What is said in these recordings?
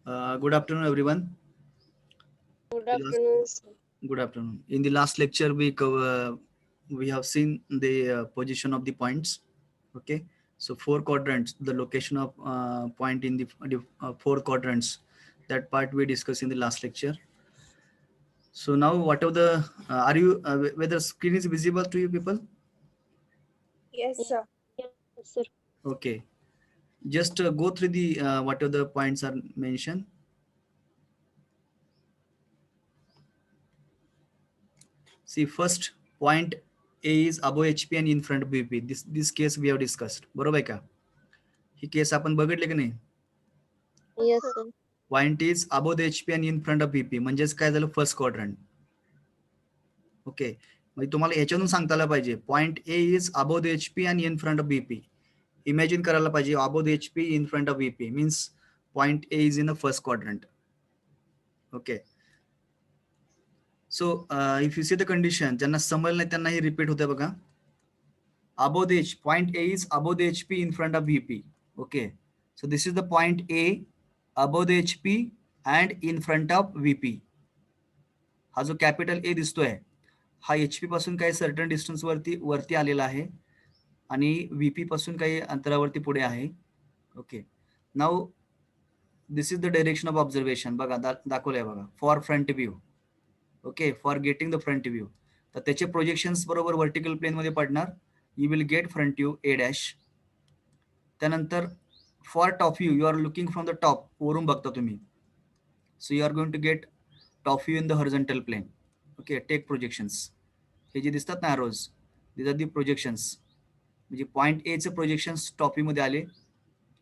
Good afternoon, everyone. Good The last- afternoon, sir. Good afternoon. In the last lecture, we have seen the position of the points. Okay, so four quadrants, the location of point in the four quadrants. That part we discussed in the last lecture. So now, what are the are you whether screen is visible to you people? Yes, sir. Yes, sir. Okay, just go through the what are the points are mentioned. See, first point A is above HP and in front of BP. This case we have discussed. बरोबर आहे का? ही case आपण बघितली की नाही? Yes, sir. Point is above the HP and in front of BP. म्हणजेच काय झालं फर्स्ट क्वाड्रंट. ओके. म्हणजे तुम्हाला याच्यातून सांगता आलं पाहिजे. Point A is above the HP and in front of BP. Imagine करायला पाहिजे above the HP in front of BP means point A is in the first quadrant. Okay. So if you see the condition, ज्यांना समजलं नाही त्यांना हे repeat होतं बघा. Above the point A is above the HP in front of BP. Okay, so this is the point A above the HP and in front of VP. हा जो capital ए दिसतोय हा HP पासून काही सर्टन डिस्टन्स वरती आलेला आहे आणि VP पासून काही अंतरावरती पुढे आहे. Okay, now this is the direction of observation. बघा दाखवलंय बघा, for front view. Okay, for getting the front view. तर त्याचे प्रोजेक्शन्स बरोबर व्हर्टिकल प्लेन मध्ये पडणार. You will get front view A dash. त्यानंतर for top view, you are looking from the top, वरून बघता तुम्ही. So you are going to get top view in the horizontal plane. Okay, take projections. हे जे दिसतात ना arrows, these are the projections. म्हणजे point A चे projections top view मध्ये आले.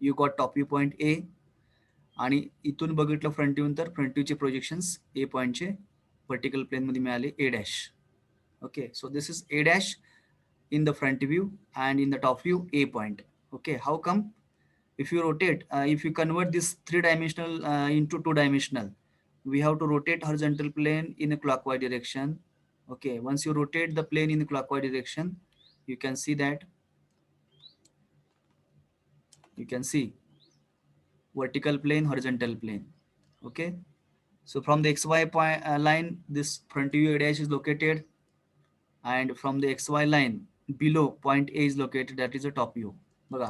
You got top view point A. आणि इथून बघितलं front view तर फ्रंट व्ह्यूचे प्रोजेक्शन्स A पॉइंटचे वर्टिकल प्लेन मध्ये मिळाले A dash. Okay, so this is A dash in the front view and in the top view A point. Okay, how come? If you rotate, if you convert this three-dimensional into two-dimensional, we have to rotate horizontal plane in a clockwise direction. Okay, once you rotate the plane in the clockwise direction, you can see that you can see vertical plane, horizontal plane. Okay, so from the XY point line, this front view A dash is located, and from the XY line below point A is located, that is a top view. बघा,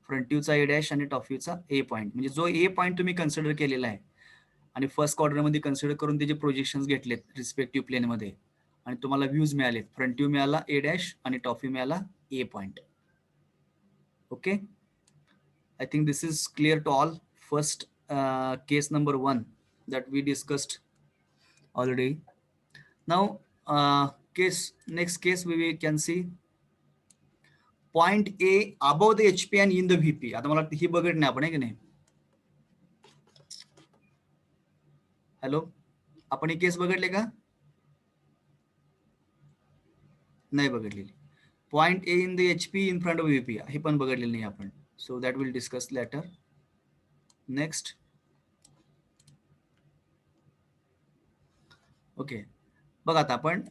front व्ह्यूचा ए dash आणि top व्ह्यूचा ए point. म्हणजे जो ए point तुम्ही consider केलेला आहे आणि first quarter मध्ये consider करून त्याचे प्रोजेक्शन्स घेतलेत रिस्पेक्टिव्ह प्लेन मध्ये आणि तुम्हाला व्ह्यूज मिळालेत. फ्रंट व्ह्यू मिळाला ए डॅश आणि टॉप व्ह्यू मिळाला A point. Okay, I think this is clear to all. First case number 1 that we discussed already. Now next case we can see point A above the HP and in the VP. आता मला ही बघत नाही आपण, आहे की नाही? Hello, आपण ही case बघितले का? नाही बघितलेली. Point A in the HP in front of VP हे पण बघितलेलं नाही आपण. So that will discuss later. Next. Okay, बघा आता आपण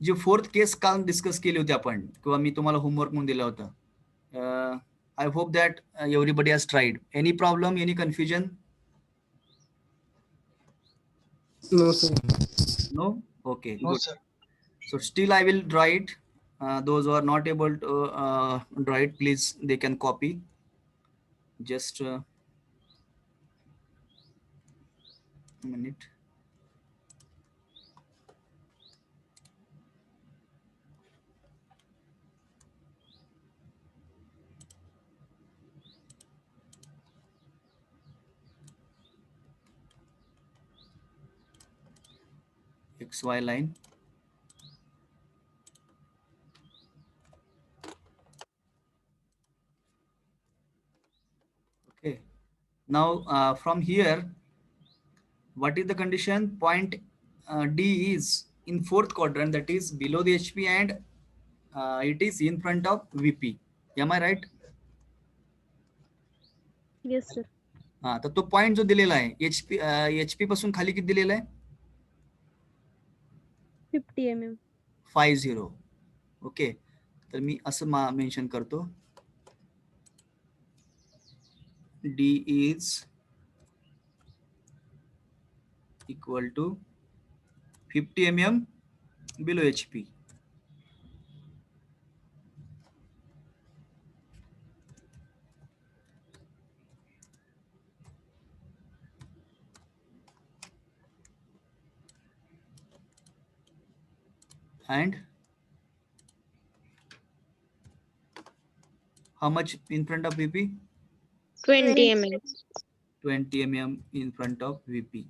जी फोर्थ केस काल डिस्कस केली होती आपण, किंवा मी तुम्हाला होमवर्क म्हणून दिलं होतं. I hope that everybody has tried. Any problem, any confusion? No, sir. No? Okay, No, good. sir. So still I will draw it. Those who are not able to draw it, please, they can copy. Just a minute. XY line. Okay. Now from here, what is the condition? Point D is in fourth quadrant, that is below the HP, and it is in front of VP. Am I right? Yes, sir. हा, तर तो point जो दिलेला आहे HP पासून खाली किती दिलेला आहे? 50 mm. 50. ओके, तर मी असं मेन्शन करतो. D is equal to 50 mm below HP. And how much in front of VP? 20 mm. 20 mm in front of VP.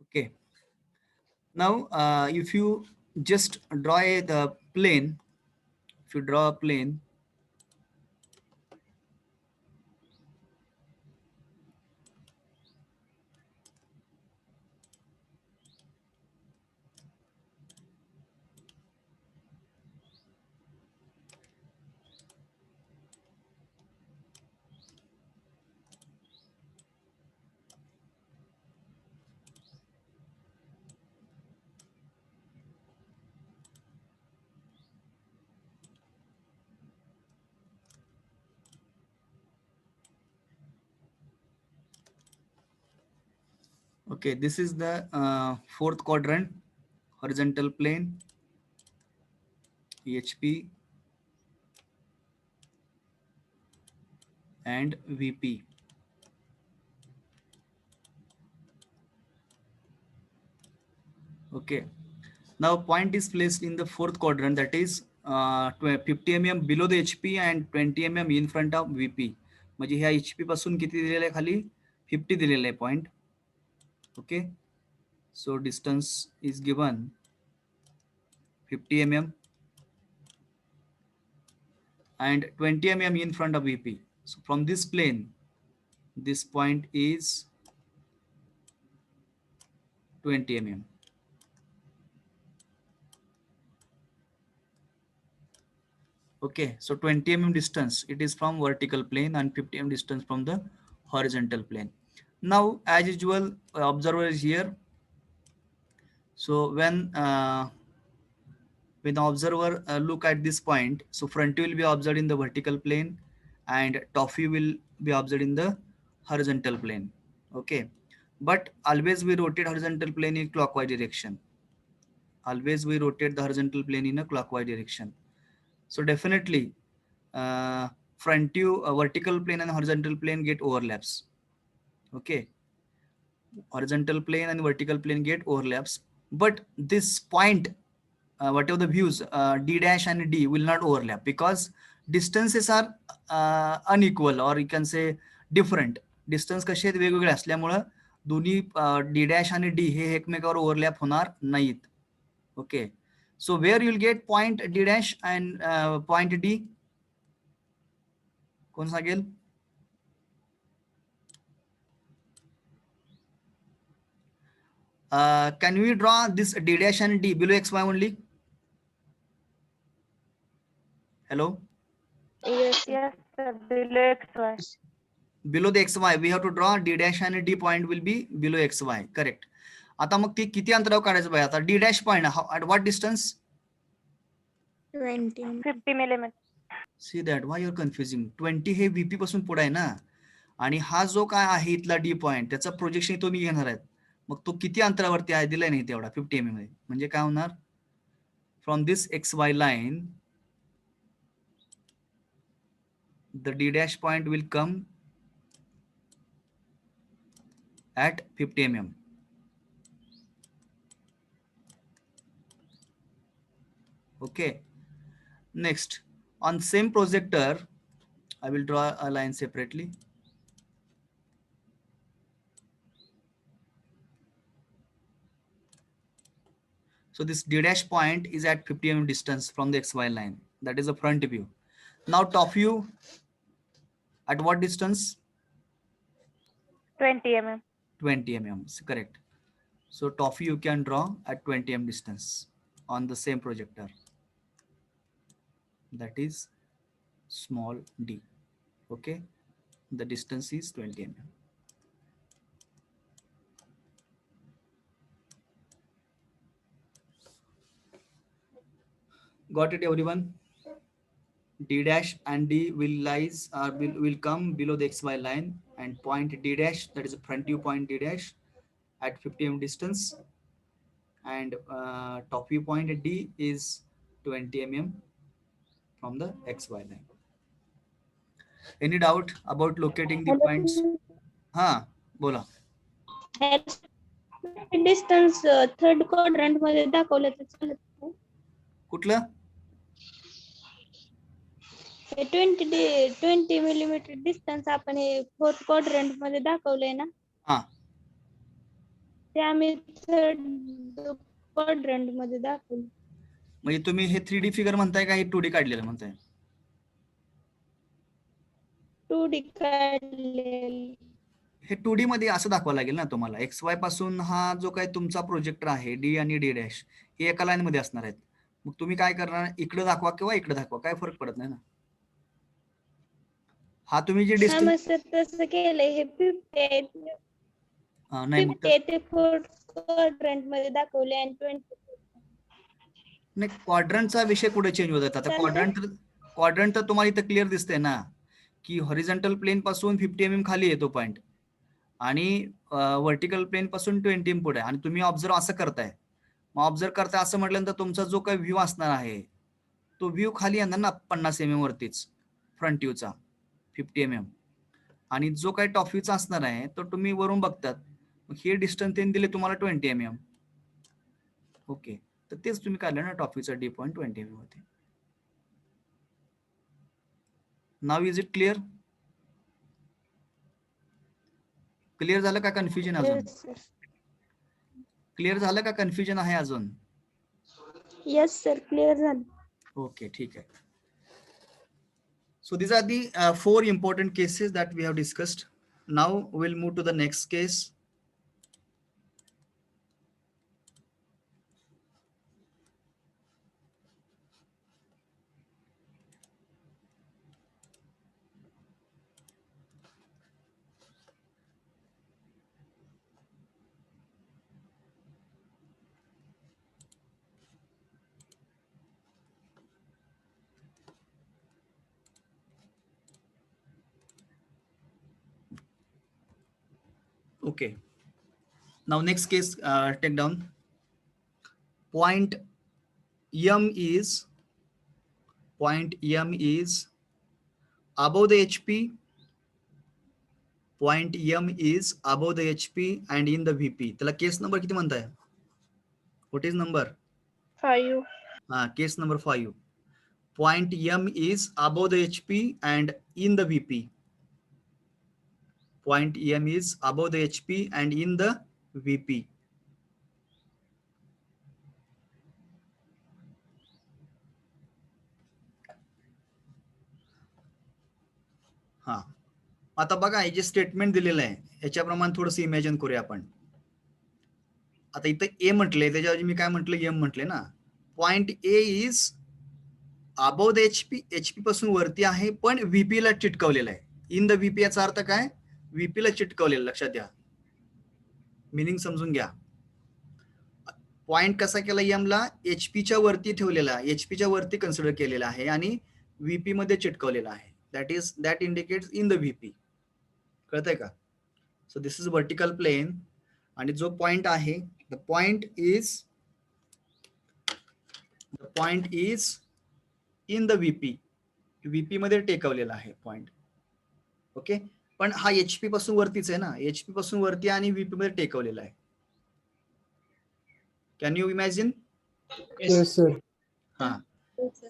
Okay. Now, if you just draw the plane, if you draw a plane, okay, this is the fourth quadrant, horizontal plane, HP and VP. Okay. Now point is placed in the fourth quadrant, that is 50 mm below the HP and 20 mm in front of VP. म्हणजे ह्या HP पासून किती दिलेलं आहे खाली 50 दिलेलं आहे point. Okay, so distance is given 50 mm and 20 mm in front of VP. So from this plane, this point is 20 mm. Okay, so 20 mm distance, it is from vertical plane, and 50 mm distance from the horizontal plane. Now, as usual, observer is here. So when the observer look at this point, so front view will be observed in the vertical plane and top view will be observed in the horizontal plane. Okay, but always we rotate horizontal plane in clockwise direction. Always we rotate the horizontal plane in a clockwise direction. So definitely front view, vertical plane and horizontal plane get overlaps. Okay, horizontal plane and vertical plane get overlaps, but this point, whatever the views, D dash and D will not overlap because distances are unequal, or you can say different. Distance कसे आहेत वेगवेगळे असल्यामुळं दोन्ही D dash आणि D हे एकमेकावर overlap होणार नाहीत. Okay, so wear you'll gate point D dash and point D, कोण सांगेल? Can we draw this D dash and D below XY only? Hello? Yes, Yes, sir. Below XY. Below the XY, we have to draw D dash and D point will be below XY. Correct. आता मग ती किती अंतरावर काढायचं पाहिजे? आता D dash point at what distance? 20 50 millimeters. See that, why you're confusing? 20 hey VP पासून पुढे आहे ना, आणि हा जो काय आहे इथला D पॉइंट, त्याचा प्रोजेक्शन तो मी घेणार आहे. मग तो किती अंतरावरती आहे दिलाय नाही तेवढा 50 mm मध्ये. म्हणजे काय होणार? From this XY line the D dash point will come at 50 mm. Okay, next on same projector I will draw a line separately. So this D dash point is at 50 mm distance from the XY line. That is the front view. Now top view at what distance? 20 mm. 20 mm, correct. So top view you can draw at 20 mm distance on the same projector. That is small d. Okay, the distance is 20 mm. Got it, everyone? D dash and D will come below the XY line, and point D dash, that is a front view point D dash at 50 mm distance, and top view point D is 20 mm from the XY line. Any doubt about locating the points? हा बोला. Distance third quadrant मध्ये दाखवलं तर चालत नाही. कुठलं? 20 millimetre distance आपण हे fourth quadrant मध्ये दाखवलंय ना, हा, ते आम्ही थर्ड क्वाड्रंट मध्ये दाखवलं. म्हणजे तुम्ही हे 3D फिगर म्हणताय का हे 2D काढलेलं म्हणताय? 2D काढलेलं. हे 2D मध्ये असं दाखवावं लागेल ना तुम्हाला. XY पासून हा जो काही तुमचा प्रोजेक्टर आहे D आणि D डॅश हे एका लाईन मध्ये असणार आहेत. मग तुम्ही काय करणार, इकडे दाखवा किंवा इकडे दाखवा, काय फरक पडत नाही ना. हा तुम्ही जे डिस्टन्स तसं केलंय, हे 50 आहे, नाही 50 आहे ते फोर्थ क्वाड्रंट मध्ये दाखवले आणि 20 नाही, क्वाड्रंटचा विषय कुठे चेंज होत आहे आता. क्वाड्रंट तर तुम्हाला इथं क्लिअर दिसतंय ना, की हॉरिझॉन्टल प्लेन पासून 50 mm खाली येतो पॉइंट आणि व्हर्टिकल प्लेन पासून 20 mm पुढे, आणि तुम्ही ऑब्झर्व असं करताय. मग ऑब्झर्व करताय असं म्हटल्यानंतर तुमचा जो काही व्ह्यू असणार आहे तो व्ह्यू खाली येणार ना 50 mm वरतीच, फ्रंट व्ह्यूचा 50 mm, आणि जो काही टॉप व्ह्यूचा असणार आहे तो तुम्ही वरून बघतात. मग हे डिस्टन्स त्यांनी दिले तुम्हाला 20 mm. ओके, तर तेच तुम्ही काढलं ना टॉप व्ह्यूचा डी पॉइंट 20 mm होते. नाव इज इट क्लिअर? क्लिअर झालं का कन्फ्युजन अजून? क्लिअर झालं का कन्फ्युजन आहे अजून? येस सर, क्लिअर झालं. ओके, ठीक आहे. So these are the 4 important cases that we have discussed. Now we'll move to the next case. Okay. Now next case, take down. Point M is above the HP. Point M is above the HP and in the VP. त्याला case number किती म्हणताय? What is number? 5. Case number 5. Point M is above the HP and in the VP. Point M is above the HP and in the VP. हा, आता बघा हे जे statement दिलेलं आहे याच्याप्रमाणे थोडंसं imagine करूया आपण. आता इथं ए म्हटलंय, त्याच्याऐवजी मी काय म्हटलं, एम म्हटले ना. Point A is above the HP पासून वरती आहे पण व्हीपी ला चिटकवलेला आहे. इन द व्हीपी याचा अर्थ काय? व्हीपी ला चिटकवलेलं, लक्षात द्या, मिनिंग समजून घ्या. पॉइंट कसा केला, एम ला एचपीच्या वरती ठेवलेला, एचपीच्या वरती कन्सिडर केलेला आहे आणि व्हीपी मध्ये चिटकवलेला आहे. That indicates in the VP. कळतंय का? So this is vertical plane आणि जो पॉइंट आहे, the point is in the VP, VP मध्ये टेकवलेला आहे पॉइंट. ओके, पण हा एचपी पासून वरतीच आहे ना, एचपी पासून वरती आणि व्हीपी मध्ये टेकवलेला आहे. Can you imagine? Yes, sir. हा,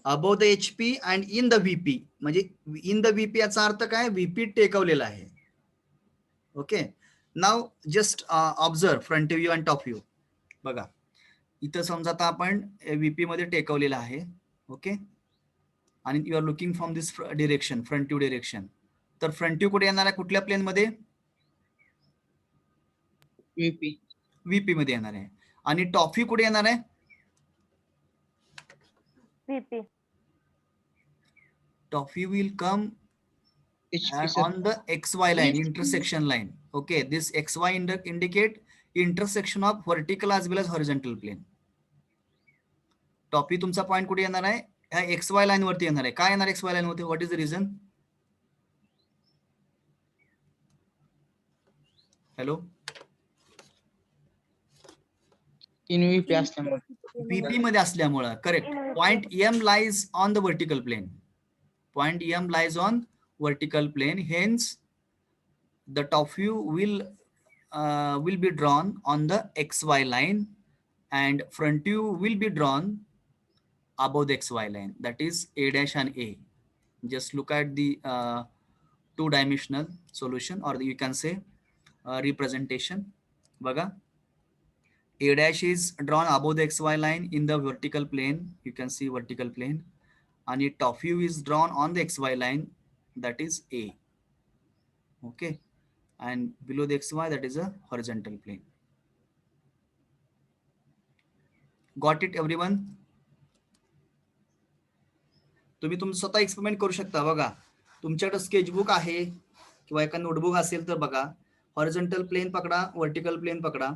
above the HP and in the VP, म्हणजे इन द व्हीपी याचा अर्थ काय? व्हीपी टेकवलेला आहे. Okay, now just observe front view and top view. बघा इथं समजा आता आपण व्हीपी मध्ये टेकवलेला आहे. ओके, आणि you are looking from this direction, front view direction. तर फ्रंट व्ह्यू कुठे येणार आहे, कुठल्या प्लेन मध्ये? व्हीपी मध्ये येणार आहे. आणि टॉप व्ह्यू कुठे येणार आहे? VP. Top view will come on the XY line, intersection line. Okay, this XY indicate intersection of vertical as well as horizontal plane. Top view तुमचा पॉइंट कुठे येणार आहे? ह्या एक्स वाय लाईन वरती येणार आहे. काय येणार एक्स वाय लाईन वरती? What is the reason? Hello, in VP असल्यामुळे. VP मध्ये असल्यामुळं. Correct. Point M lies on the vertical plane. Point M lies on vertical plane. Hence, the top view will be drawn on the XY line, and front view will be drawn above the XY line. That is A dash and A. Just look at the two-dimensional solution, or you can say representation. Baga. A dash is drawn above the XY line in the vertical plane. You can see vertical plane. And its top view is drawn on the XY line, that is A. Okay. And below the XY, that is a horizontal plane. Got it everyone? तुम्ही तुमचं स्वतः experiment करू शकता. बघा, तुमच्याकडे sketchbook आहे किंवा एका नोटबुक असेल तर बघा, हॉरिझॉन्टल प्लेन पकडा, वर्टिकल प्लेन पकडा.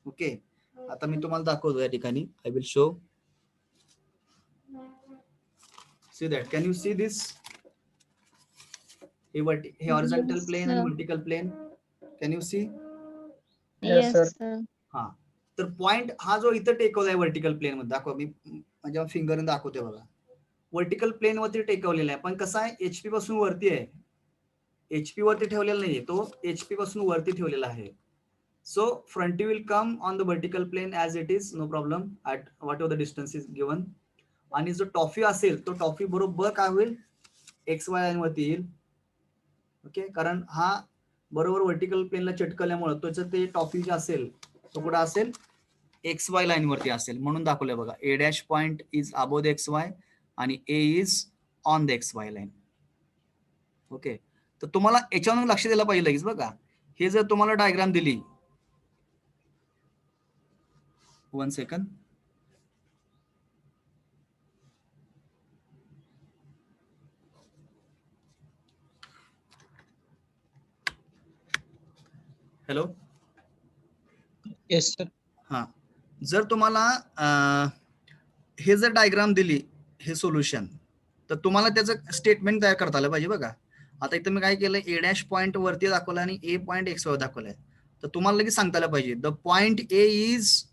ओके, आता मी तुम्हाला दाखवतो या ठिकाणी. I will show. See that? Can you see this? A horizontal Yes, plane and sir. vertical plane. Can you see? Yes, sir. Yes, sir. हा, तर पॉइंट हा जो इथं टेकवलाय वर्टिकल प्लेन मध्ये, दाखवा, मी माझ्या फिंगरने दाखवते बघा. वर्टिकल प्लेन वरती टेकवलेला आहे, पण कसा आहे, HP पासून वरती आहे. HP वरती ठेवलेला नाहीये, तो HP पासून वरती ठेवलेला आहे. So front will come on the vertical plane as it is, no problem, at whatever the distance is given. आणि जो टॉफी असेल तो टॉफी बरोबर काय होईल, XY लाईन वरती येईल. ओके, कारण हा बरोबर वर्टिकल प्लेनला चिटकल्यामुळे त्याचं ते टॉफी जे असेल तो कुठं असेल, XY लाईन वरती असेल. म्हणून दाखवलंय बघा, A dash point is above the XY आणि A is on the XY line. Okay, तर तुम्हाला याच्यावरून लक्ष द्यायला पाहिजे लगेच. बघा, हे जर तुम्हाला डायग्राम दिली, 1 सेकंड. Hello, yes sir. हा, जर तुम्हाला हे जर डायग्राम दिली, हे सोल्युशन, तर तुम्हाला त्याचं स्टेटमेंट तयार करता आलं पाहिजे. बघा, आता इथं मी काय केलंय, A डॅश पॉइंट वरती दाखवला आणि A पॉइंट XY दाखवलाय. तर तुम्हाला लगेच सांगता आलं पाहिजे, the point A is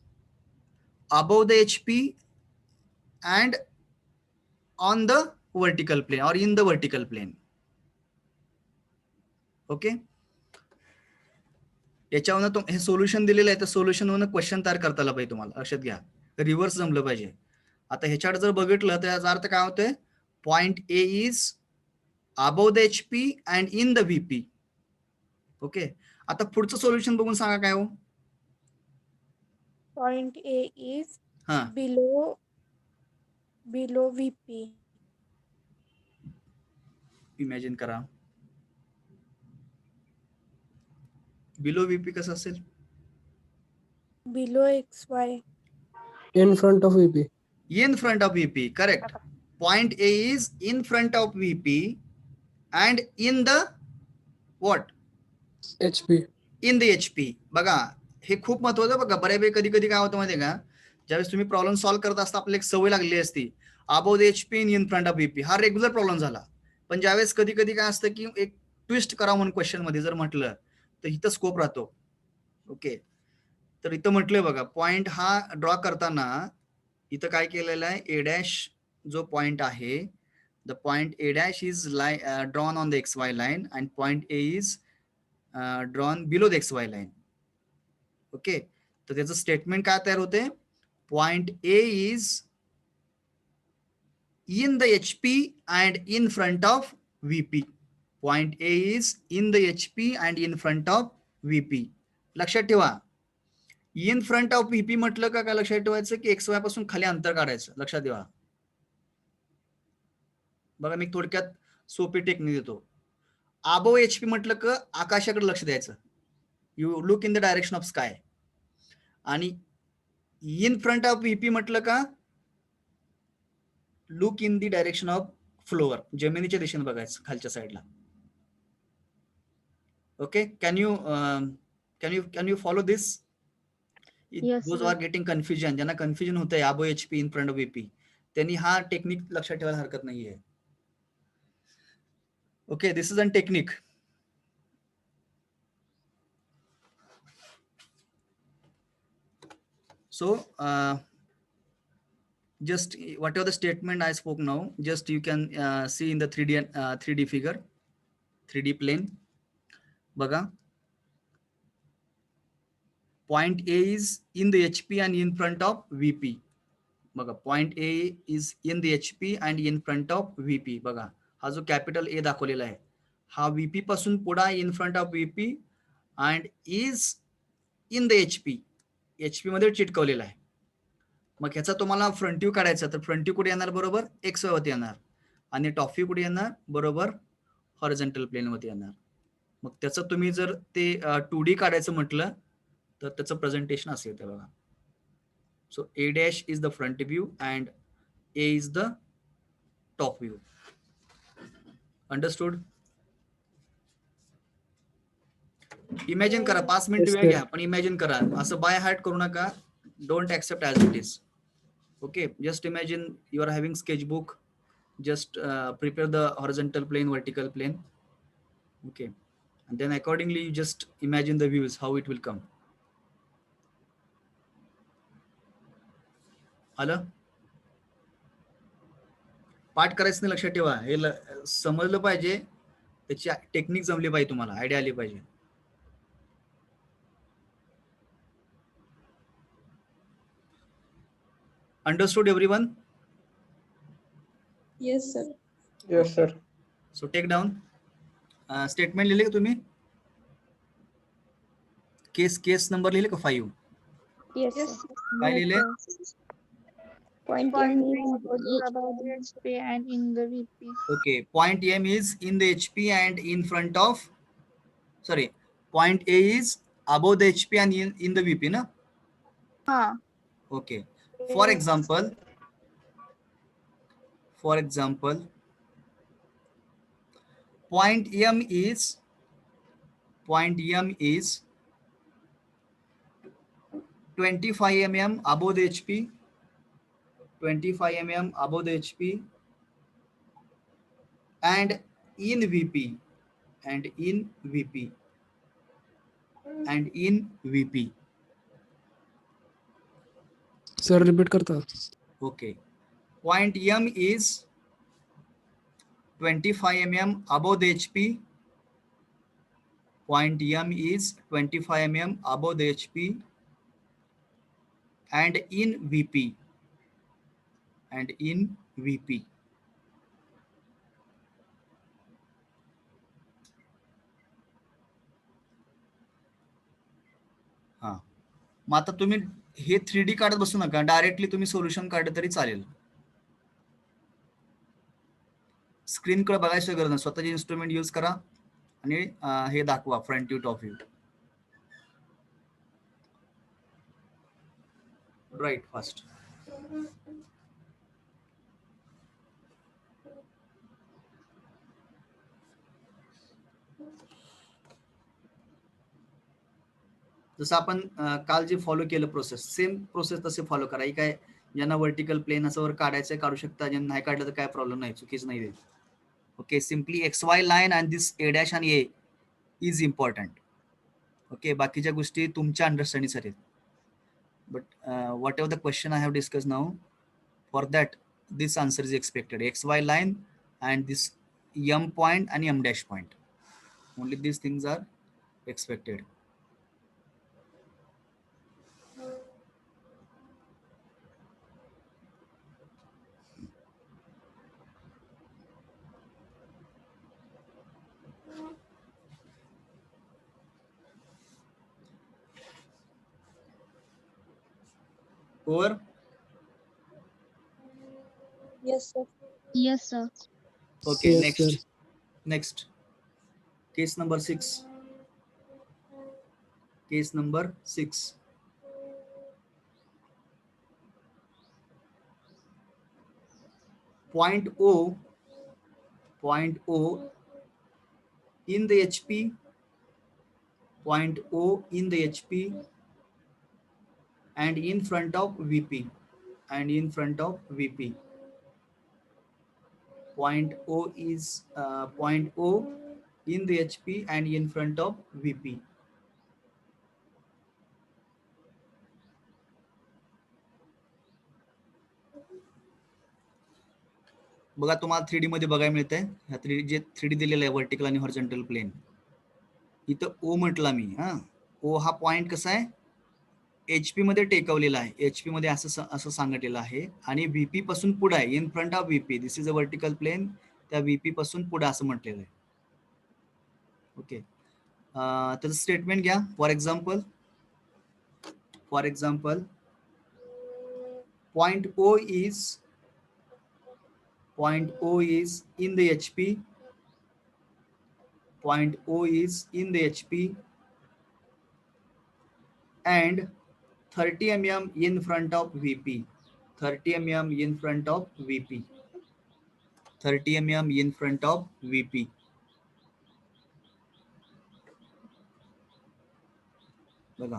above the HP and on the vertical plane or in the vertical plane. Okay, याच्यावरून हे सोल्युशन दिलेलं आहे, तर सोल्युशन क्वेश्चन तयार करता आला पाहिजे तुम्हाला. लक्षात घ्या, रिव्हर्स जमलं पाहिजे. आता ह्याच्याकडे जर बघितलं तर याचा अर्थ काय होतोय, point A is above the HP and in the VP. Okay, आता पुढचं सोल्युशन बघून सांगा काय हो. Point A is हा, below VP. इमॅजिन करा, बिलो VP कसं असेल, Below XY. In front of VP. in front of VP. Correct. Point A is in front of VP and in the what? HP. In the HP. बघा, हे खूप महत्वाचं. बघा, बऱ्यापैकी कधी कधी काय होतं माहितीये का, ज्यावेळेस तुम्ही प्रॉब्लेम सॉल्व्ह करत असता आपल्याला एक सवय लागली असती, above the HP in front of VP, हा रेग्युलर प्रॉब्लेम झाला. पण ज्यावेळेस कधी कधी काय असतं की एक ट्विस्ट करा म्हणून क्वेश्चन मध्ये जर म्हटलं तर इथं स्कोप राहतो. ओके, तर इथं म्हटलंय बघा, पॉइंट हा ड्रॉ करताना इथं काय केलेलं आहे, A डॅश जो पॉइंट आहे, the point A dash is drawn on the XY line and point A is drawn below the XY line. Okay, तर त्याचं स्टेटमेंट काय तयार होते, point A is in the HP and in front of VP. Point A is in the HP and in front of VP. लक्षात ठेवा, इन front of VP म्हटलं का, काय लक्षात ठेवायचं की XY पासून खाली अंतर काढायचं. लक्षात ठेवा. बघा, मी थोडक्यात सोपी टेक्निक देतो. अबोव HP म्हटलं का आकाशाकडे लक्ष द्यायचं, you look in the direction of sky. आणि इन फ्रंट ऑफ VP म्हटलं का look in the direction of floor, जमिनीच्या दिशेने बघायचं, खालच्या साईडला. Okay, can you follow this? Yes, Those sir. are getting confusion, ज्यांना कन्फ्युजन होतंय above HP in front of VP, त्यांनी हा टेक्निक लक्षात ठेवायला हरकत नाहीये. Okay, this is an technique. So just whatever the statement I spoke now, just you can see in the 3D figure, 3D plane. बघा, point A is in the HP and in front of VP. बघा, point A is in the HP and in front of VP. बघा, हा जो capital A दाखवलेला आहे हा VP पासून पुढे in front of VP and is in the HP. HP मध्ये चिटकवलेला आहे. मग ह्याचा तुम्हाला फ्रंट व्ह्यू काढायचा, तर फ्रंट व्ह्यू कुठे येणार? बरोबर एक्स वरती येणार. आणि टॉप व्ह्यू कुठे येणार? बरोबर हॉरिझॉन्टल प्लेन वरती येणार. मग त्याचं तुम्ही जर ते 2D काढायचं म्हटलं तर त्याचं प्रेझेंटेशन असं येतं बघा. सो A dash is the front view and A is the top view. Understood? Imagine करा, 5 मिनिट Yes, वेळ sir. घ्या, पण इमॅजिन करा, असं बाय हार्ट करू नका. Don't accept as it is. Okay, just imagine you are having sketchbook, just prepare the horizontal plane, vertical plane. Okay, and then accordingly you just imagine the views, how it will come. आलं? पाठ करायचं नाही, लक्षात ठेवा. हे समजलं पाहिजे, त्याची technique जमली पाहिजे, तुम्हाला आयडिया आली पाहिजे. Understood everyone? Yes, sir. Yes, sir. So take down. Statement लिहिले का तुम्ही? केस नंबर लिहिले का 5? Yes, Yes, sir. काय लिहिले? Point Point M A is about the HP and in the VP. Okay, point M is in the HP and in front of, sorry, point A is above the HP and in the VP, na? Okay. For example, point M is 25 mm above the HP, 25 mm above the HP and in VP, and in VP, and in VP. Sir, repeat करता. Okay. Point M is 25 mm above the HP. Point M is 25 mm above the HP and in VP, and in VP. हा, मग आता तुम्ही हे 3D काढत बसू नका, directly तुम्ही solution काढलं तरी चालेल. स्क्रीनकडे बघायची गरज नाही, स्वतःचे इन्स्ट्रुमेंट यूज करा आणि हे दाखवा, front view, top view. Right, fast. जसं आपण काल जे फॉलो केलं प्रोसेस, सेम प्रोसेस तसे फॉलो करा. ही काय, ज्यांना वर्टिकल प्लेन असं वर काढायचं काढू शकता, ज्यांना नाही काढलं तर काय प्रॉब्लेम नाही, चुकीच नाही देत. Okay, simply XY line and this A dash आणि A इज इम्पॉर्टंट. ओके, बाकीच्या गोष्टी तुमच्या अंडरस्टँडिंगसाठी. But whatever the question I have discuss now, for that this answer is expected. XY line and this M point आणि M dash point, only this things are expected. Over? Yes, sir. Yes, sir. Okay, Yes, next. sir. Next. Case number 6. Case number 6. Point O in the HP, point O in the HP and in front of VP, and in front of VP. point O is point O in the HP and in front of VP. बघा तुम्हाला 3D मध्ये बघायला मिळतंय. ह्या 3D दिलेलं आहे vertical आणि horizontal plane. इथं O म्हटला मी. O हा पॉइंट कसा आहे, HP मध्ये टेकवलेला आहे. HP मध्ये असं सांगितलेलं आहे आणि VP पासून पुढे आहे, in front of VP. This is a vertical plane. त्या VP पासून पुढे असं म्हटलेलं आहे. ओके, त्याचं स्टेटमेंट घ्या. For example point O is in the HP. Point O is in the HP and 30 mm in front of VP. 30 mm in front of VP. 30 mm in front of VP. बघा,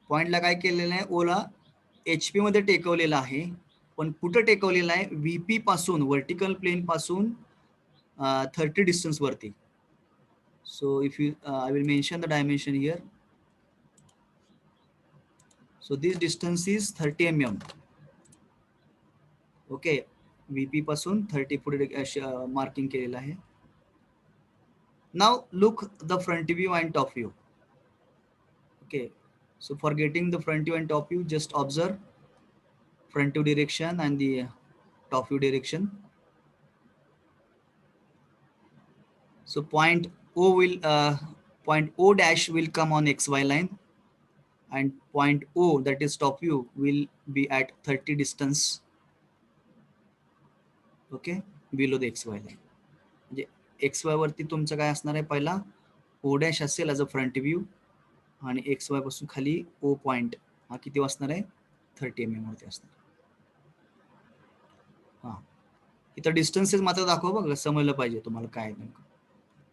पॉइंटला काय केलेलं आहे, ओला HP मध्ये टेकवलेला आहे, पण कुठं टेकवलेला आहे, VP पासून, व्हर्टिकल प्लेन पासून 30 डिस्टन्स वरती. So if you I will mention the dimension here. So this distance is 30 mm. Okay, VP पासून 30 पुढे मार्किंग केलेलं आहे. Now look the front view and top view. Okay, so for getting the front view and top view, just observe front view direction and the top view direction. So point O dash will come on XY line, and point O, that is top view, will be at 30 distance, okay, below the XY line. म्हणजे XY वरती तुमचं काय असणार आहे, पहिला O dash असेल as a front view, आणि XY पासून खाली O पॉइंट हा किती असणार आहे, 30 mm वरती असणार. हा, इथं डिस्टन्सेस मात्र दाखवा बघा, समजलं पाहिजे तुम्हाला काय नेमकं.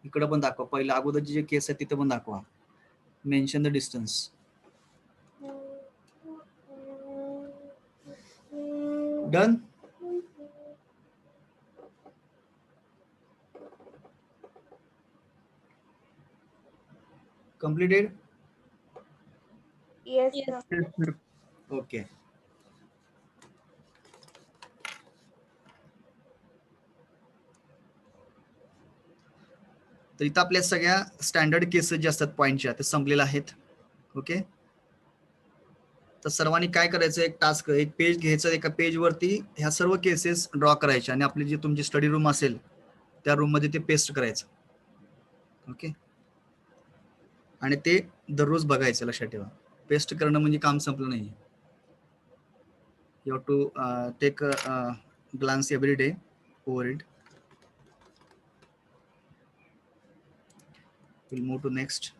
इकडं पण दाखवा, पहिलं अगोदरची जे केस आहे तिथं पण दाखवा. Mention the distance. Done. Completed? Yes, Yes. sir. Okay. तर इथं आपल्या सगळ्या स्टँडर्ड केसेस जे असतात पॉइंटच्या ते संपलेल्या आहेत. ओके, तर सर्वांनी काय करायचं, एक टास्क, एक पेज घ्यायचं, एका पेजवरती ह्या सर्व केसेस ड्रॉ करायचे आणि आपली जी तुमची स्टडी रूम असेल त्या रूम मध्ये ते पेस्ट करायचं. ओके, आणि ते दररोज बघायचं. लक्षात ठेवा, पेस्ट करणं म्हणजे काम संपलं नाही. You have to take glance every day over it. We'll move to next.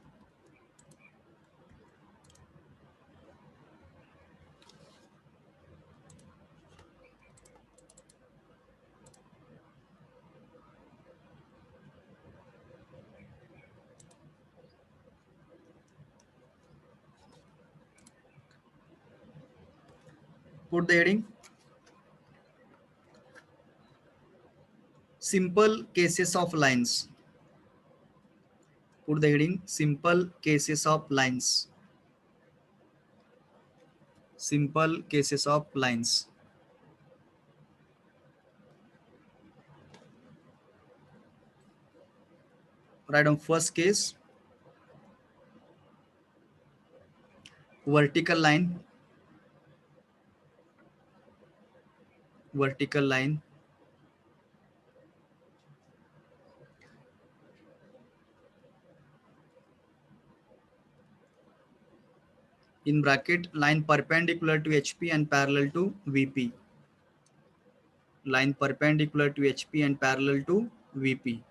Put the heading. Simple cases of lines. Put the heading, simple cases of lines. Simple cases of lines. Write down first case, vertical line, vertical line, in bracket, line perpendicular to HP and parallel to VP. Line perpendicular to HP and parallel to VP.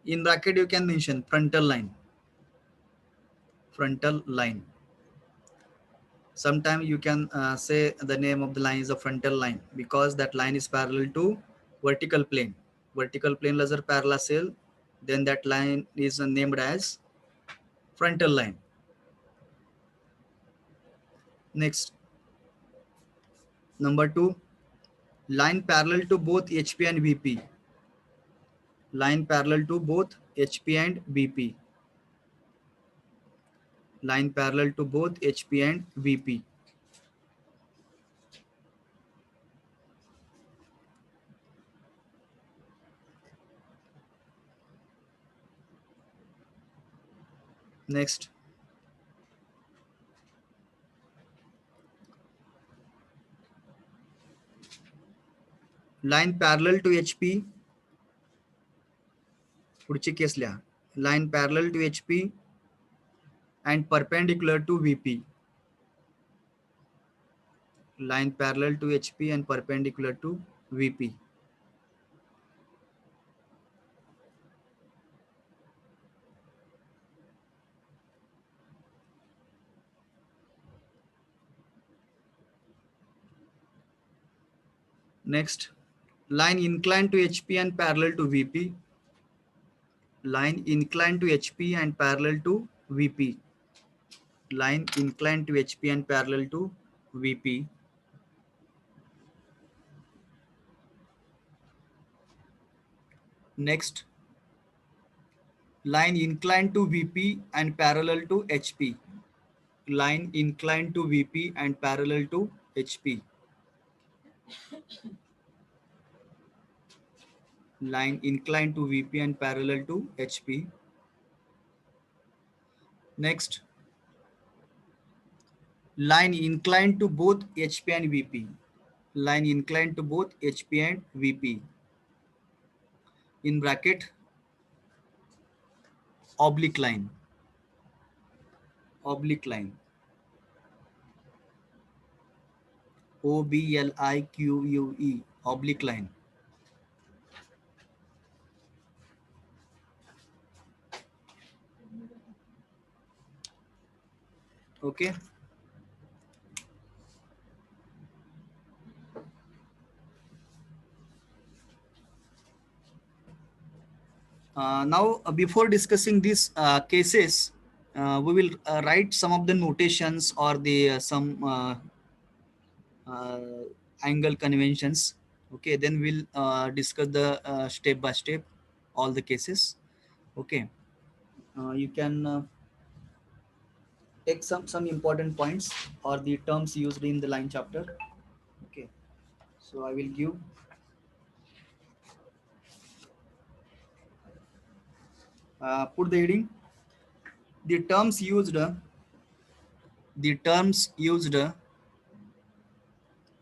In bracket you can mention frontal line. Frontal line. Sometimes you can say the name of the line is a frontal line because that line is parallel to vertical plane. Vertical plane ला जर parallel असेल, then that line is named as frontal line. Next, number 2, line parallel to both HP and VP. Line parallel to both HP and VP. Line parallel to both HP and VP. Next, line parallel to HP. पुढची case लिहा. Line parallel to HP and perpendicular to VP. Line parallel to HP and perpendicular to VP. Next, line inclined to HP and parallel to VP. Line inclined to HP and parallel to VP. Line inclined to HP and parallel to VP. Next, line inclined to VP and parallel to HP. Line inclined to VP and parallel to HP. Line inclined to VP and parallel to HP. Next, line inclined to both HP and VP. Line inclined to both HP and VP. In bracket, oblique line. Oblique line. OBLIQUE. Oblique line. Okay. Now, before discussing these cases, we will write some of the notations or the some angle conventions. Okay, then we'll discuss the step by step all the cases. Okay, you can take some important points or the terms used in the line chapter. Okay, so I will give put the heading. The terms used. The terms used.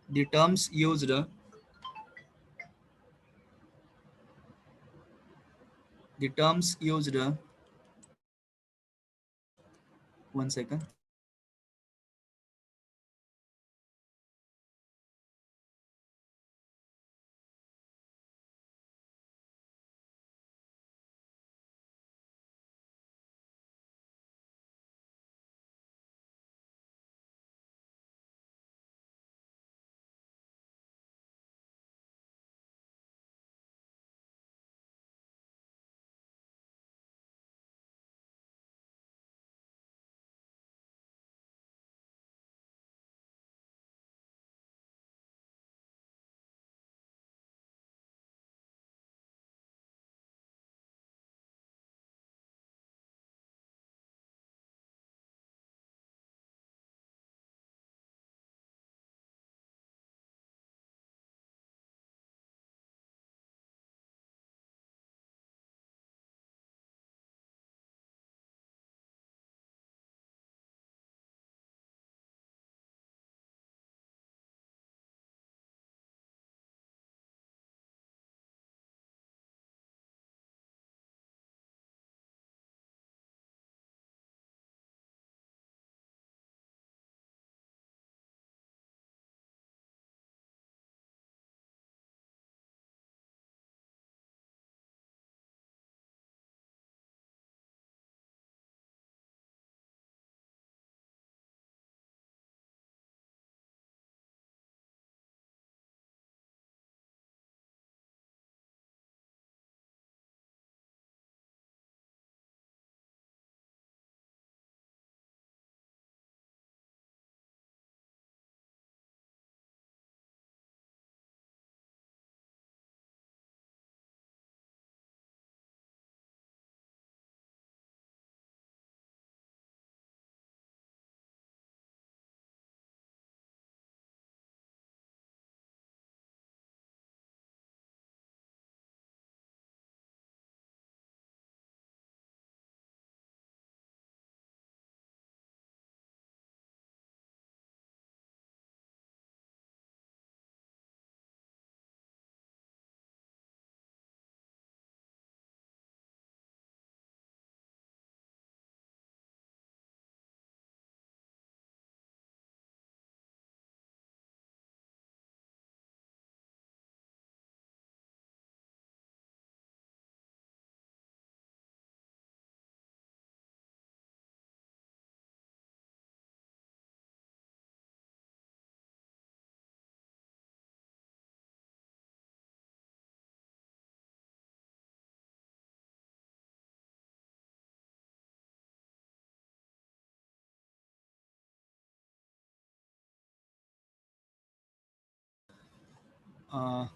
The terms used. The terms used. One second.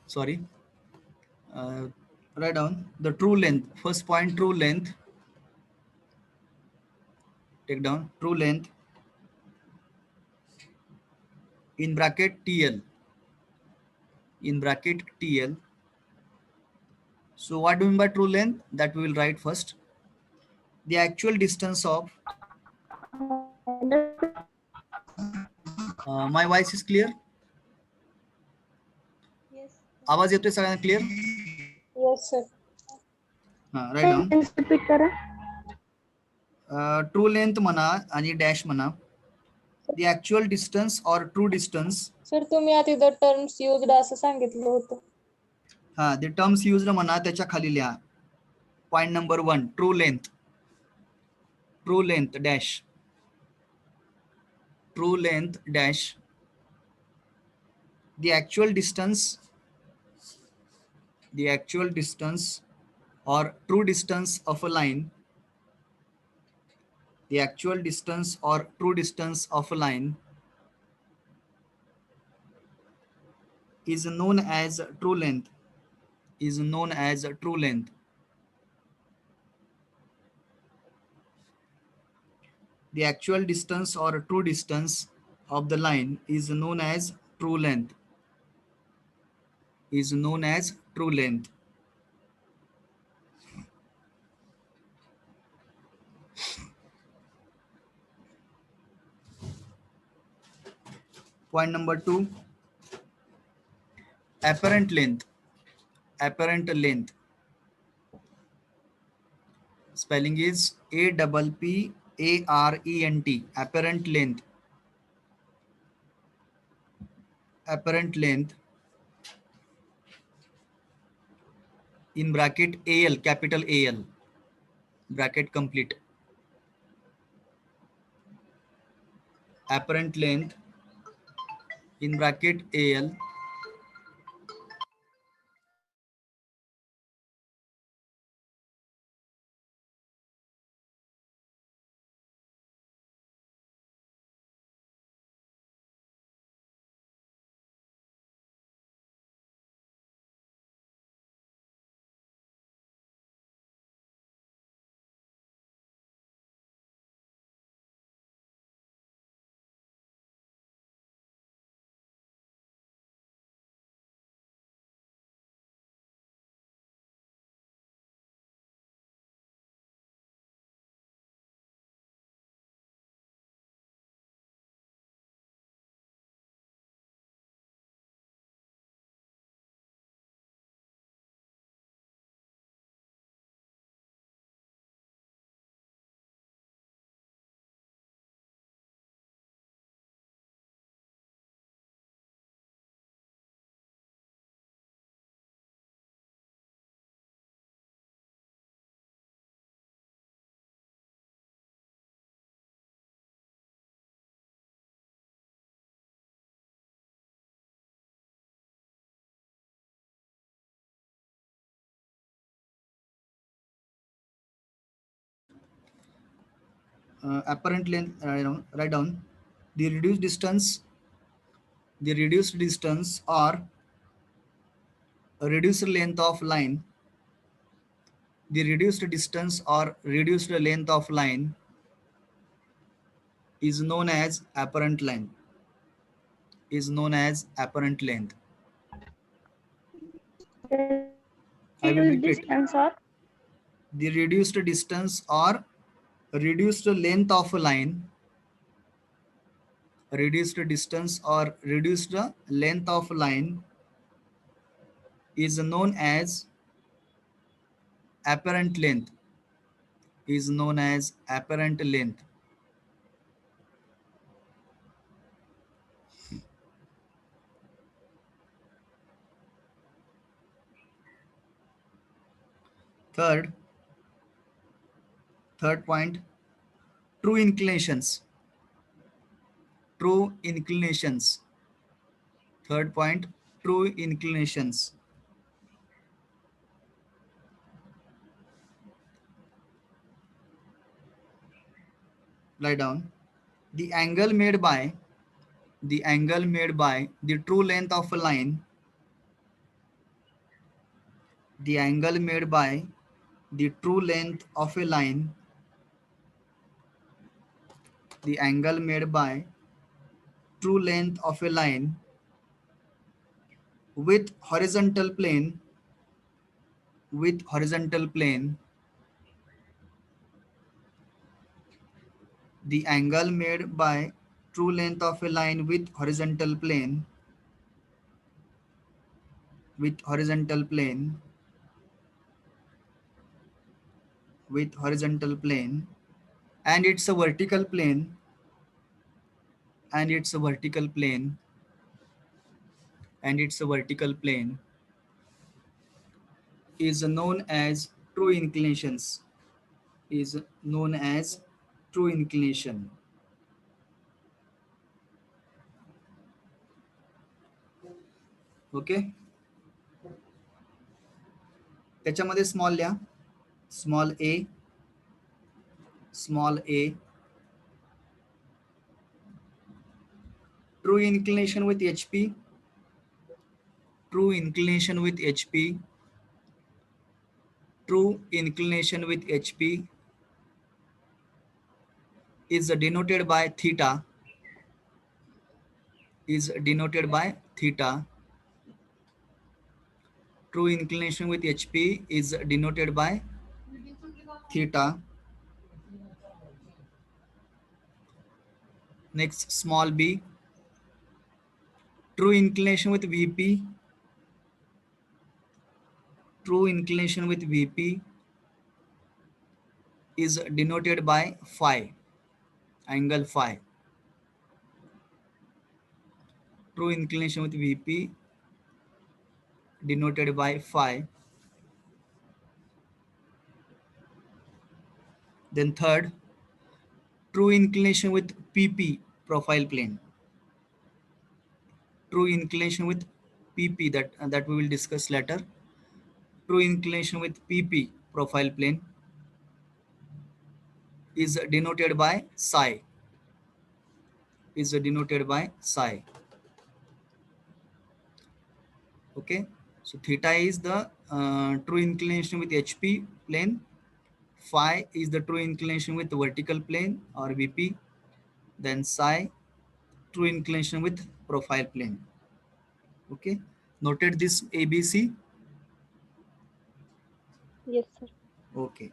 sorry, write down the true length. First point, true length. Take down true length in bracket TL. In bracket TL. So what do you mean by true length? That we will write first. The actual distance of, my voice is clear? Yes. आवाज येतोय सगळ्यांना clear? Yes, sir. Right down. Repeat करा. True length म्हणा आणि dash म्हणा. The actual distance or true distance. Sir तुम्ही आधी the terms used असं सांगितलं होतं. द टर्म्स युज्ड म्हणा, त्याच्या खाली लिहा point number 1 true length. True length dash. True length dash. The actual distance. The actual distance or true distance of a line. The actual distance or true distance of a line is known as true length. Is known as true length. The actual distance or true distance of the line is known as true length. Is known as true length. Point number 2, apparent length. Apparent length. Spelling is APPARENT. Apparent length. Apparent length in bracket AL, capital AL, bracket complete. Apparent length in bracket AL apparent length, write down the reduced distance. The reduced distance or a reduced length of line. The reduced distance or reduced length of line is known as apparent length. Is known as apparent length. I will repeat. Distance or The reduced distance or reduced length of a line. Reduced distance or reduced length of line is known as apparent length. Is known as apparent length. Third point, true inclinations. True inclinations. Third point, true inclinations. Write down the angle made by the true length of a line the angle made by the true length of a line, the angle made by true length of a line with horizontal plane, with horizontal plane, the angle made by true length of a line with horizontal plane, with horizontal plane, with horizontal plane, and it's a vertical plane, and it's a vertical plane, and it's a vertical plane, is known as true inclinations, is known as true inclination. Okay, त्याच्यामध्ये small लिहा, small A, small A, true inclination with HP, true inclination with HP, true inclination with HP is denoted by theta, is denoted by theta. True inclination with HP is denoted by theta. Next, small b, true inclination with VP, true inclination with VP is denoted by phi, angle phi. True inclination with VP denoted by phi. Then third, true inclination with PP, profile plane. True inclination with PP, that we will discuss later. True inclination with PP, profile plane, is denoted by psi, is denoted by psi. Okay, so theta is the true inclination with HP plane, phi is the true inclination with vertical plane or VP, then psi, true inclination with profile plane. Okay, noted this ABC. Yes, sir. Okay,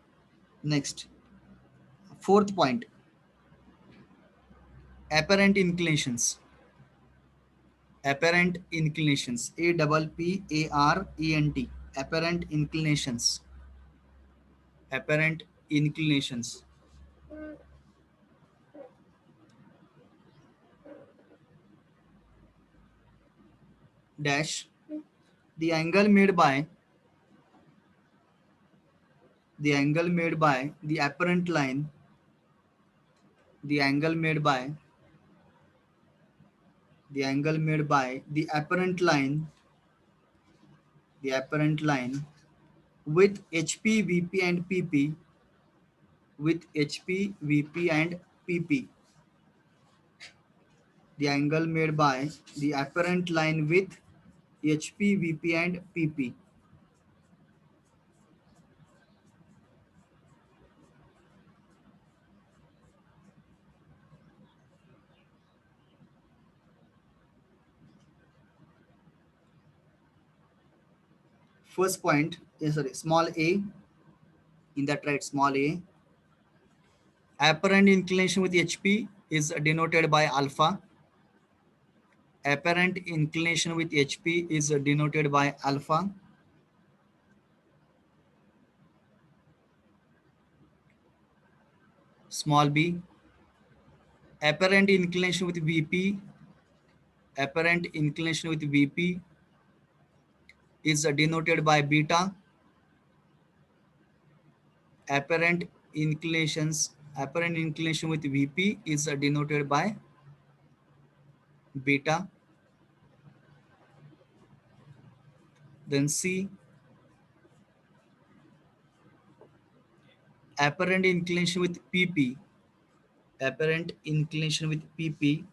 next, fourth point, apparent inclinations. Apparent inclinations, APPARENT, apparent inclinations, apparent inclinations. Dash, the angle made by, the angle made by the apparent line, the angle made by, the angle made by the apparent line, the apparent line with HP, VP and PP, with HP, VP and PP, the angle made by the apparent line with HP, VP and PP. First point is, sorry, small a, in that, right, small a, apparent inclination with HP is denoted by alpha. Apparent inclination with HP is denoted by alpha. Small b, apparent inclination with VP, apparent inclination with VP is denoted by beta. Apparent inclination with VP is denoted by beta. Then C, apparent inclination with PP, apparent inclination with PP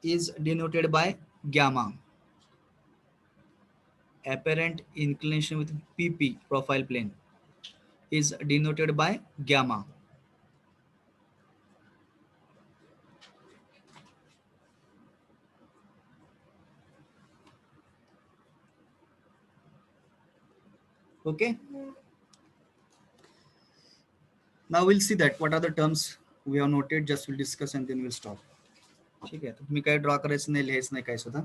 is denoted by gamma. apparent inclination with PP profile plane is denoted by gamma. Okay, now we'll see that what are the terms we have noted. Just we'll discuss and then we'll stop. ठीक आहे, तुम्ही काय draw करायचं नाही, लिहायचं नाही काय सुद्धा.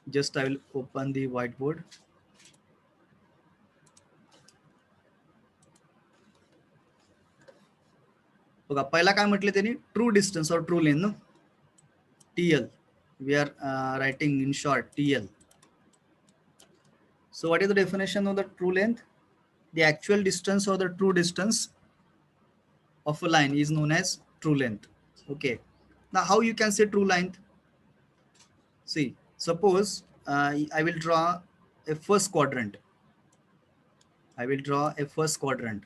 Just I will open the whiteboard. बघा पहिला काय म्हटले त्यांनी, ट्रू डिस्टन्स और true length. TL we are writing in short TL. So what is the definition of the true length? The actual distance or the true distance of a line is known as true length. Okay, now how you can say true length? See, suppose I will draw a first quadrant. I will draw a first quadrant.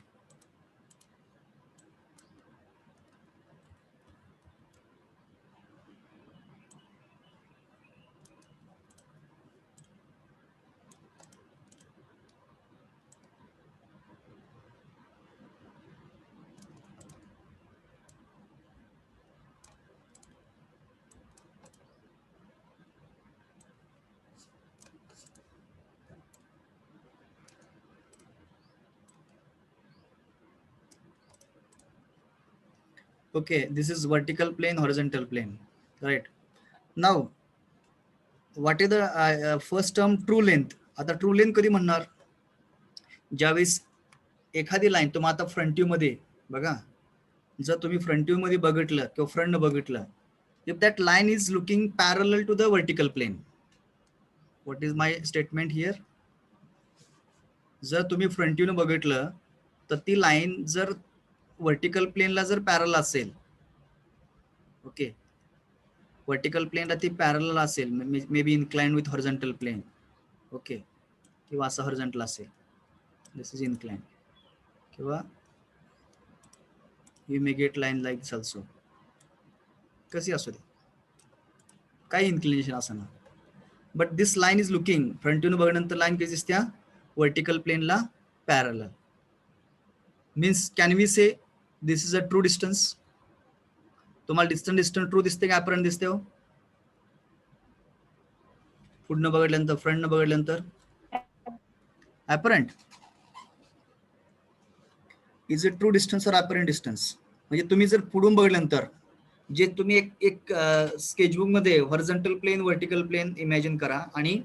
Okay, this is vertical plane, horizontal plane, right? Now what is the first term, true length. आता true length कधी म्हणणार, ज्यावेळेस एखादी line तुम्ही आता front view मध्ये बघा, जर तुम्ही फ्रंट व्ह्यू मध्ये बघितलं किंवा फ्रंट बघितलं, if that line is looking parallel to the vertical plane, what is my statement here, जर तुम्ही फ्रंट व्ह्यू बघितलं तर ती लाईन जर वर्टिकल प्लेनला जर पॅरल असेल, ओके, वर्टिकल प्लेनला ती पॅरल असेल, may be inclined with horizontal plane, okay, किंवा असं हॉरिझॉन्टल असेल, दिस इज इन्क्लाइंड, किंवा you may get line like this also, कशी असू दे, काही इन्क्लिनेशन असणार, but this line is looking, front view बघल्यानंतर लाईन कशी दिसत्या, वर्टिकल प्लेनला parallel. Means can we say this is a true distance. तुम्हाला डिस्टन्स ट्रू दिसते का ॲपरंट दिसते हो, पुढनं बघितल्यानंतर, फ्रंटनं बघितल्यानंतर, apparent. Is a true distance और ॲपरंट डिस्टन्स. म्हणजे तुम्ही जर पुढून बघितल्यानंतर, जे तुम्ही एक स्केचबुक मध्ये horizontal plane, vertical plane imagine करा आणि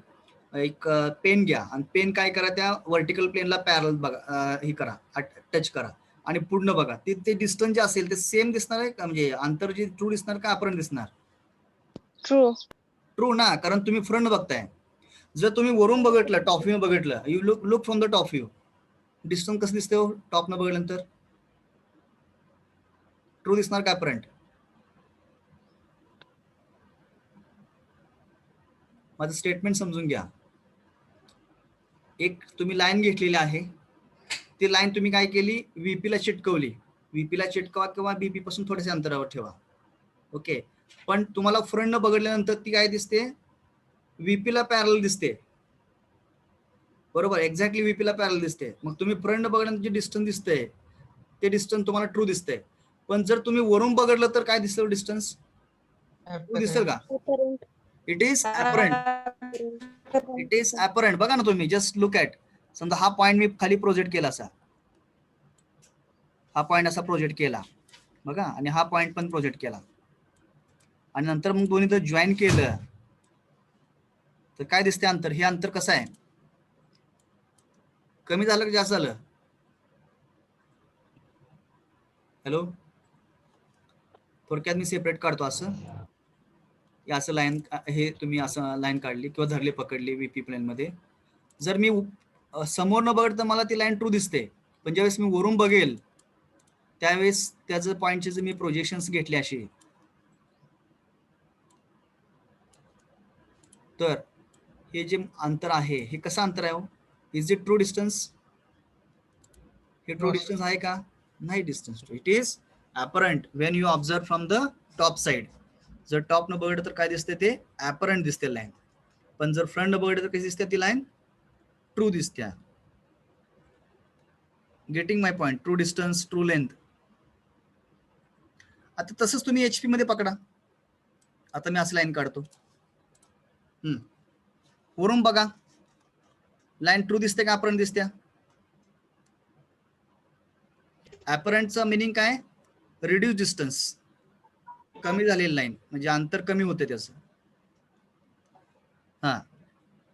एक पेन घ्या आणि पेन काय करा, त्या वर्टिकल प्लेनला पॅरल बघा, हे करा, टच करा आणि पूर्ण बघा, ते डिस्टन्स जे असेल ते सेम दिसणार आहे का, म्हणजे अंतर जे ट्रू दिसणार का ॲपरंट दिसणार? ट्रू. ट्रू ना, कारण तुम्ही फ्रंट बघताय. जर तुम्ही वरून बघितलं, टॉप व्ह्यू बघितलं, you look from the top view, distance कसं दिसते हो, टॉप न बघितल्यानंतर ट्रू दिसणार का ॲपरंट? माझं स्टेटमेंट समजून घ्या. एक तुम्ही लाईन घेतलेली आहे, ती लाईन तुम्ही काय केली, व्हीपीला चिटकवली, व्हीपीला चिटकवा किंवा बीपी पासून थोड्याशा अंतरावर ठेवा, ओके, पण तुम्हाला फ्रंट बघितल्यानंतर ती काय दिसते, व्हीपीला पॅरल दिसते, बरोबर, एक्झॅक्टली व्हीपीला पॅरल दिसते. मग तुम्ही फ्रंट बघितल्यानंतर जे डिस्टन्स दिसतंय ते डिस्टन्स तुम्हाला ट्रू दिसतंय, पण जर तुम्ही वरून बघितलं तर काय दिसतं डिस्टन्स, ट्रू दिसेल का? It is apparent, it is apparent. बघा ना तुम्ही, जस्ट लुक ॲट, समजा हा पॉइंट मी खाली प्रोजेक्ट केला, असा हा पॉइंट असा प्रोजेक्ट केला बघा, आणि हा पॉइंट पण प्रोजेक्ट केला, आणि नंतर मग दोन्ही तर जॉईन केलं तर काय दिसते अंतर, हे अंतर कसं आहे, कमी झालं की जास्त झालं? हॅलो, थोडक्यात मी सेपरेट काढतो, असं लाईन, हे तुम्ही असं लाईन काढली किंवा धरले पकडली व्हीपी प्लेन मध्ये, जर मी समोर न बघत तर मला ती लाईन ट्रू दिसते, पण ज्यावेळेस मी वरून बघेल त्यावेळेस त्याचं पॉईंटचे जर मी प्रोजेक्शन्स घेतले असे, तर हे जे अंतर आहे हे कसं अंतर आहे, इज इट ट्रू डिस्टन्स? हे ट्रू डिस्टन्स आहे का? नाही distance. It is apparent when you observe from the top side. जर टॉप न बघितलं तर काय दिसते ते ऍपरंट दिसते लाईन, पण जर फ्रंट न बघितलं तर कशी दिसते ती लाईन ट्रू दिसते. Getting my point. True distance, true length. आता तसंच तुम्ही HP मध्ये पकडा. आता मी असं लाईन काढतो. वरून बघा लाईन ट्रू दिसते का ऍपरंट दिसते? ऍपरंटचं मिनिंग काय? रिड्यूस डिस्टन्स, कमी झालेली लाईन, म्हणजे अंतर कमी होते त्याचं. हा,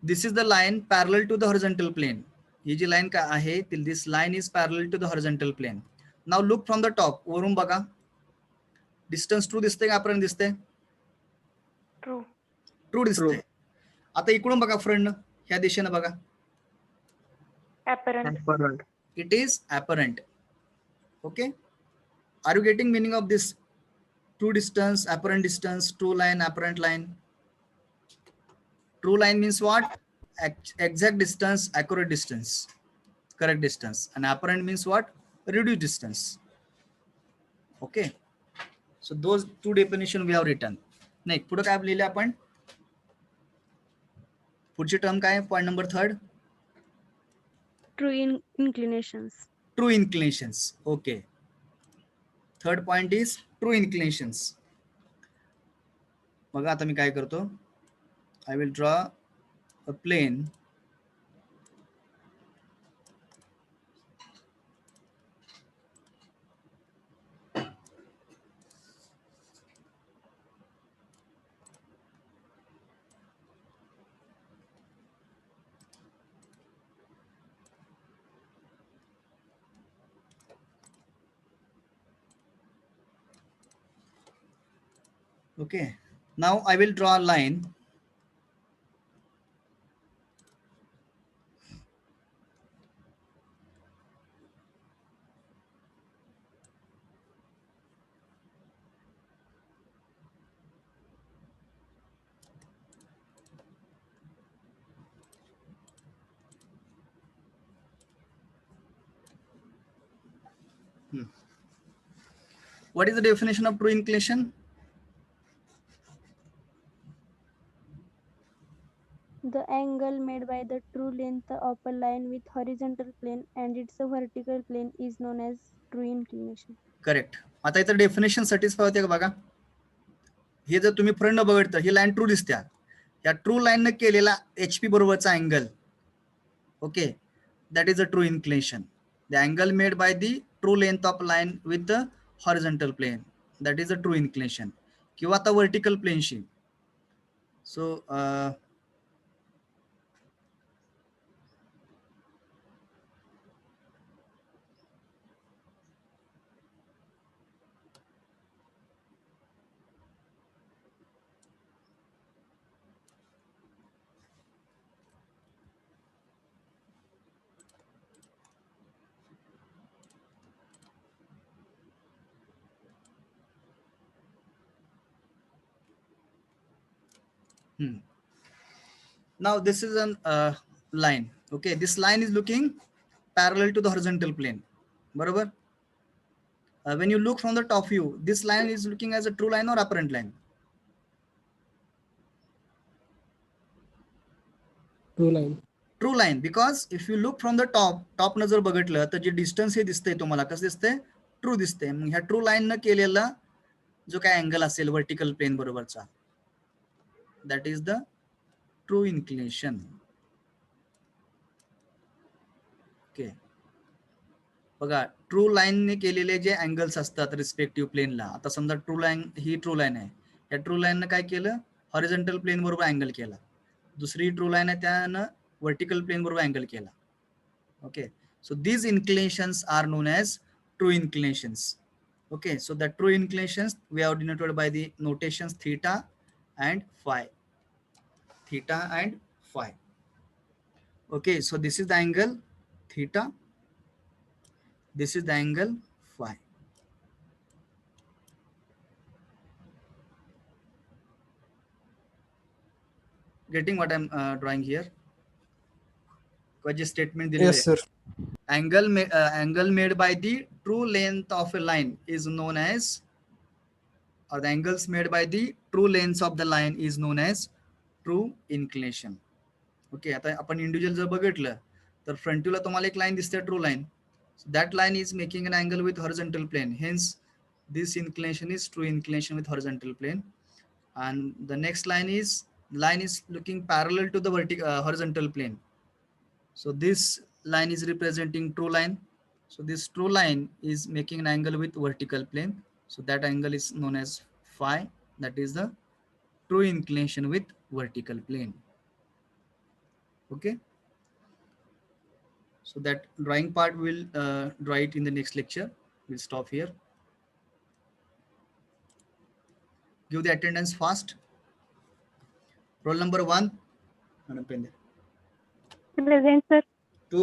this is the line parallel to the horizontal plane. ही जी लाईन काय आहे, this line is parallel to the horizontal plane. Now look from the top. वरून बघा डिस्टन्स ट्रू दिसते का ऍपरंट दिसते? ट्रू. ट्रू दिसते. आता इकडून बघा फ्रंट, ह्या दिशेनं बघा, apparent. it is apparent. Okay, are you getting meaning of this? True distance, apparent distance, true line, apparent line. True line means what? Exact distance, accurate distance, correct distance. And apparent means what? Reduced distance. Okay, so those two definition we have written. Next, पुढे काय लिहिले आपण? पुढची term काय? Point number 3. True inclinations. True inclinations. Okay, third point is true inclinations. बघा आता मी काय करतो, I will draw a plane okay. Now I will draw a line What is the definition of true inclination? The angle made by the true length of a line with horizontal plane and its vertical plane is known as true inclination. Correct. आता इथं definition satisfy होते का बघा. हे जर तुम्ही front बघितलं, ही line true दिसत्या. या true line न केलेला HP बरोबरचा angle, okay, that is a true inclination. The angle made by the true length of line with the horizontal plane, that is a true inclination. किंवा आता vertical प्लेनशी. So now this is an line. Okay, this line is looking parallel to the horizontal plane. बरोबर. When you look from the top view, this line is looking as a true line or apparent line? True line. True line, because if you look from the top न जर बघितलं तर जे distance हे दिसतंय तुम्हाला कसं दिसतंय? True दिसतंय. मग ह्या ट्रू लाईन न केलेला जो काय अँगल असेल वर्टिकल प्लेन बरोबरचा, that is the true inclination. Okay, बघा ट्रू लाईनने केलेले जे अँगल्स असतात रिस्पेक्टिव्ह प्लेनला, आता समजा ट्रू लाईन ही ट्रू लाईन आहे, या ट्रू लाईननं काय केलं? हॉरिझॉन्टल प्लेन बरोबर अँगल केला. दुसरी ट्रू लाईन आहे त्यानं वर्टिकल प्लेन बरोबर अँगल केला. Okay, so these inclinations are known as true inclinations. Okay, so the true inclinations we have denoted by the notations theta and phi. Theta and phi. Okay, so this is the angle theta. This is the angle phi. Getting what I'm drawing here? What statement? Yes, sir. Angle made by the true length of a line is known as or the angles made by the true lengths of the line is known as true inclination. Okay, आता आपण individual जर बघितलं तर front व्ह्यूला तुम्हाला एक line दिसते true line. That line is making an angle with horizontal plane, hence this inclination is true inclination with horizontal plane. And the next line is looking parallel to the horizontal plane, so this line is representing true line. So this true line is making an angle with vertical plane, so that angle is known as phi, that is the true inclination with vertical plane. Okay, so that drawing part will draw it in the next lecture. We'll stop here. Give the attendance fast. Roll number 1. Present, sir. 2,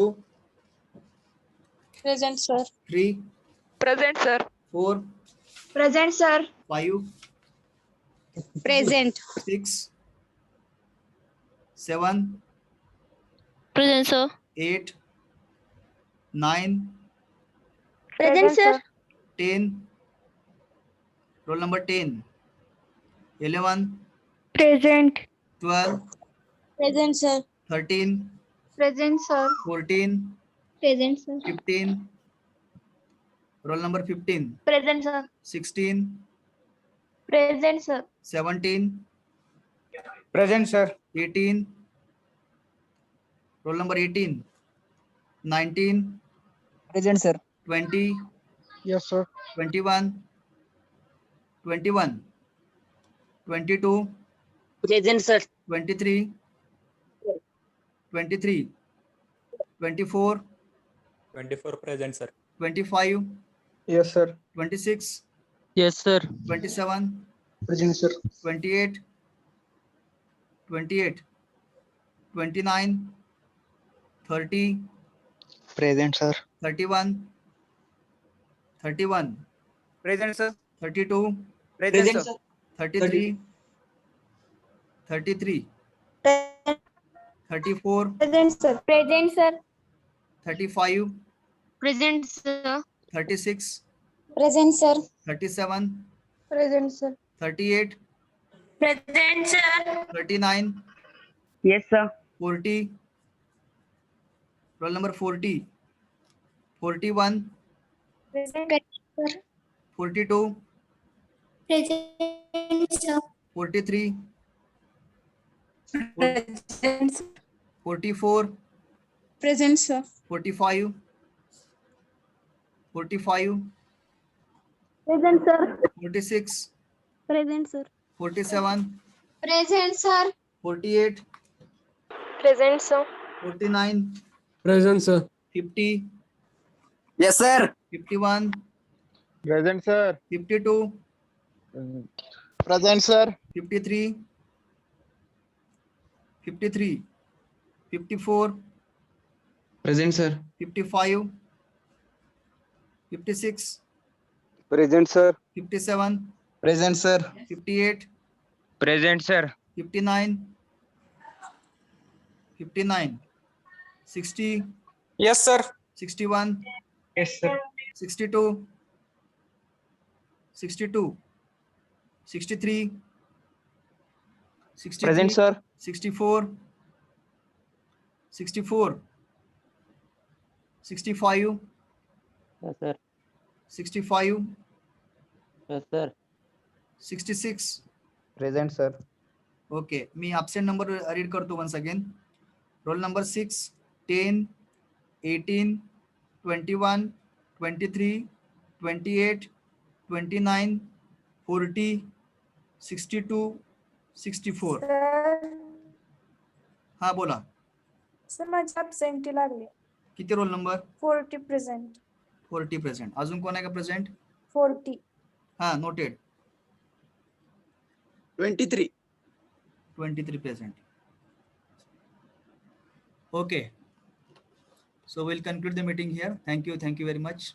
Present, sir. 3, Present, sir. 4, Present, sir. 5, Present. 6, 7, Present, sir. 8, 9, Present, sir. 10. Roll number 10. 11, Present. 12, Present, sir. 13, Present, sir. 14, Present, sir. 15. Roll number 15. Present, sir. 16, Present, sir. 17, Present, sir. 18. Roll number 18. 19, Present, sir. 20, Yes, sir. 21, 21, 22, Present, sir. 23, 23, 24, 24 present, sir. 25, Yes, sir. 26, Yes, sir. 27, Present, sir. 28, 28, 29, 30, Present, sir. 31, 31, Present, sir. 32, Present, sir. 33, 33, 34, Present, sir. Present, sir. 35, Present, sir. 36, Present, sir. 37, Present, sir. 38, Present, sir. 39, Yes, sir. 40. Roll number 40, 41, Present, sir. 42, Present, sir. 43, Present, sir. 44, Present, sir. 45, 45, Present, sir. 46, Present, sir. 47, Present, sir. 48, Present, sir. 49, Present, sir. 50, Yes, sir. 51, Present, sir. 52, Present, sir. 53, 53, 54, Present, sir. 55, 56, Present, sir. 57, Present, sir. 58, Present, sir. 59, 59, 60, Yes, sir. 61, Yes, sir. 62, 62, 63, 63, Present, sir. 64, 64, 65, Yes, sir. 65, Yes, sir. 66. Present, sir. Okay, me absent number read करतो once again. Roll number 6, 10, 18, 21, 23, 28, 29, 40, 62, 64. हा बोला, sir माझी absentee लागली. किती roll number? 40 present. 40 present. अजून कोण आहे का प्रेझेंट? 40. हा, noted. 23. 23 present. Okay, so we'll conclude the meeting here. Thank you very much.